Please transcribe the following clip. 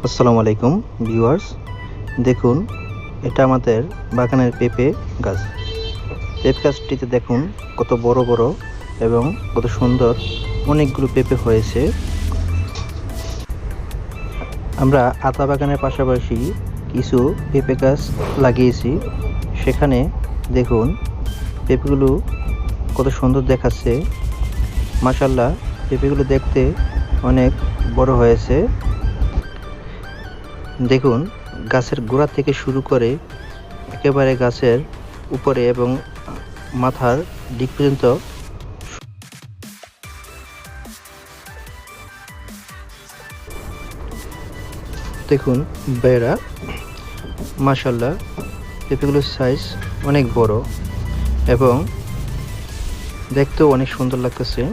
আসসালামু আলাইকুম ভিউয়ার্স, দেখুন এটা আমাদের বাগানের পেঁপে গাছ। পেঁপে গাছটিতে দেখুন কত বড় বড় এবং কত সুন্দর অনেকগুলো পেঁপে হয়েছে। আমরা আতা বাগানের পাশাপাশি কিছু পেঁপে গাছ লাগিয়েছি। সেখানে দেখুন পেঁপেগুলো কত সুন্দর দেখাচ্ছে। মাশাআল্লাহ, পেঁপেগুলো দেখতে অনেক বড় হয়েছে। দেখুন গাছের গোড়া থেকে শুরু করে একেবারে গাছের উপরে এবং মাথার দিক পর্যন্ত দেখুন বেড়া। মাশাআল্লাহ, পেঁপেগুলোর সাইজ অনেক বড় এবং দেখতেও অনেক সুন্দর লাগতেছে।